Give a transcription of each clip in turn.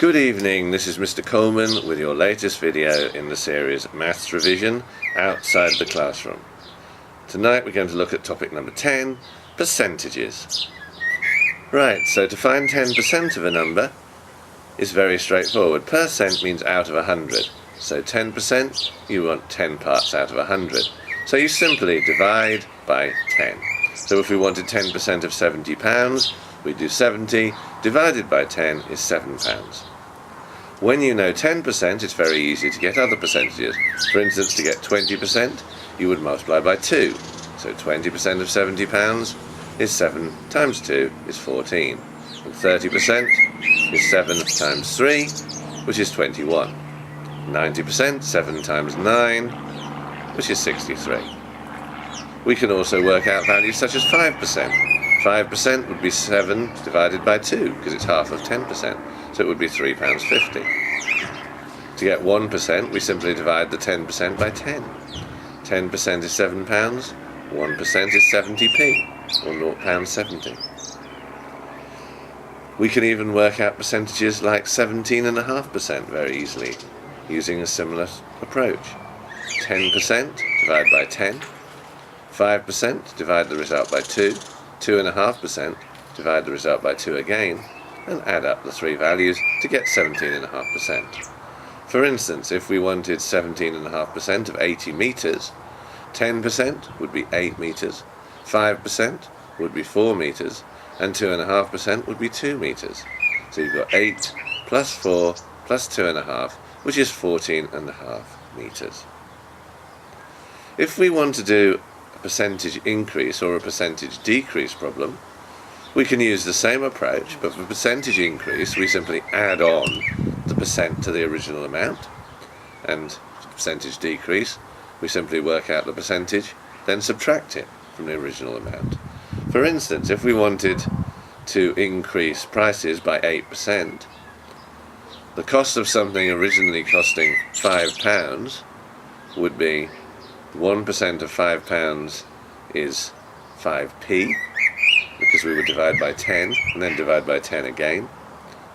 Good evening, this is Mr. Coleman with your latest video in the series Maths Revision Outside the Classroom. Tonight we're going to look at topic number 10, percentages. Right, so to find 10% of a number is very straightforward. Percent means out of 100. So 10%, you want 10 parts out of 100. So you simply divide by 10. So if we wanted 10% of £70, we do 70 divided by 10 is £7. When you know 10%, it's very easy to get other percentages. For instance, to get 20%, you would multiply by 2. So 20% of £70 is 7 times 2 is 14. And 30% is 7 times 3, which is 21. 90%, 7 times 9, which is 63. We can also work out values such as 5%. 5% would be 7 divided by 2, because it's half of 10%, so it would be £3.50. To get 1%, we simply divide the 10% by 10. 10% is £7, 1% is 70p, or £0.70. We can even work out percentages like 17.5% very easily, using a similar approach. 10% divide by 10, 5% divide the result by 2, 2.5% divide the result by 2 again, and add up the three values to get 17.5%. For instance, if we wanted 17.5% of 80 metres, 10% would be 8 metres, 5% would be 4 metres, and 2.5% would be 2 metres. So you've got 8 plus 4 plus 2.5, which is 14.5 metres. If we want to do percentage increase or a percentage decrease problem, we can use the same approach, but for percentage increase we simply add on the percent to the original amount, and for percentage decrease we simply work out the percentage, then subtract it from the original amount. For instance, if we wanted to increase prices by 8%, the cost of something originally costing £5 would be 1% of £5 is 5p, because we would divide by 10 and then divide by 10 again.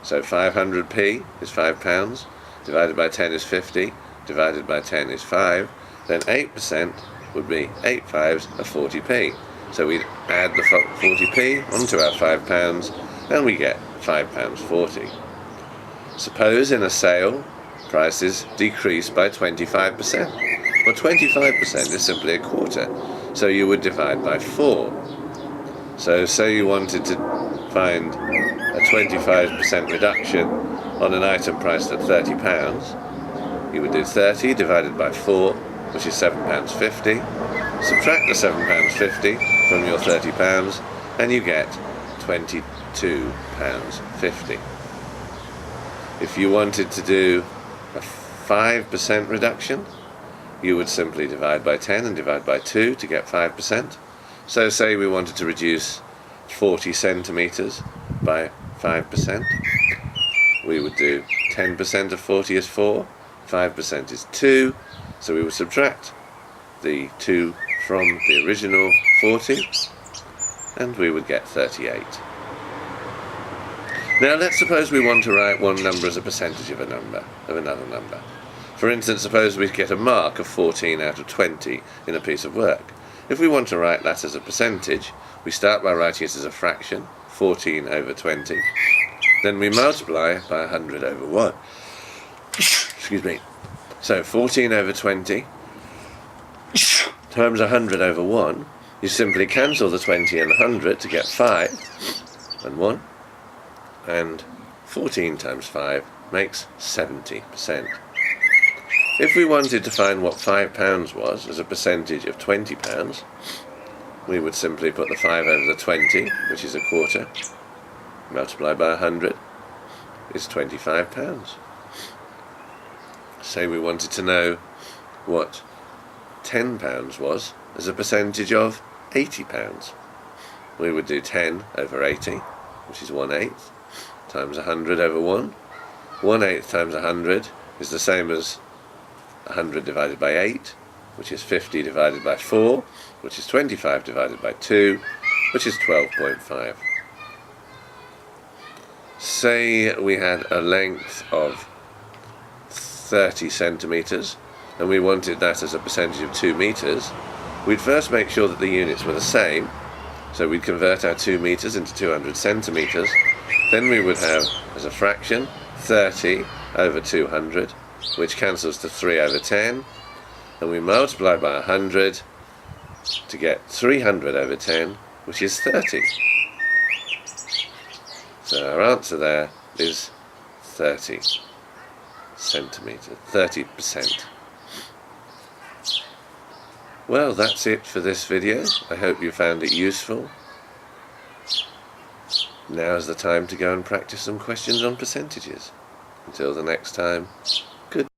So 500p is £5, divided by 10 is 50, divided by 10 is 5, then 8% would be 8 fives are 40p. So we add the 40p onto our £5 and we get £5.40. Suppose in a sale prices decrease by 25%. Well, 25% is simply a quarter, so you would divide by 4. So say you wanted to find a 25% reduction on an item priced at £30, you would do 30 divided by 4, which is £7.50. Subtract the £7.50 from your £30, and you get £22.50. If you wanted to do a 5% reduction, you would simply divide by 10 and divide by 2 to get 5%. So say we wanted to reduce 40 centimetres by 5%. We would do 10% of 40 is 4, 5% is 2, so we would subtract the 2 from the original 40, and we would get 38. Now let's suppose we want to write one number as a percentage of a number, of another number. For instance, suppose we get a mark of 14 out of 20 in a piece of work. If we want to write that as a percentage, we start by writing it as a fraction, 14 over 20. Then we multiply by 100 over 1. Excuse me. So 14 over 20 times 100 over 1. You simply cancel the 20 and the 100 to get 5 and 1. And 14 times 5 makes 70%. If we wanted to find what £5 was as a percentage of £20, we would simply put the 5 over the 20, which is a quarter, multiply by 100, is £25. Say we wanted to know what £10 was as a percentage of £80. We would do 10 over 80, which is 1/8, times 100 over 1. 1/8 times 100 is the same as 100 divided by 8, which is 50 divided by 4, which is 25 divided by 2, which is 12.5. say we had a length of 30 centimetres and we wanted that as a percentage of 2 metres, we'd first make sure that the units were the same. So we'd convert our 2 metres into 200 centimetres. Then we would have, as a fraction, 30 over 200, which cancels to 3 over 10. And we multiply by 100 to get 300 over 10, which is 30. So our answer there is 30 centimetres, 30%. Well, that's it for this video. I hope you found it useful. Now's the time to go and practice some questions on percentages. Until the next time,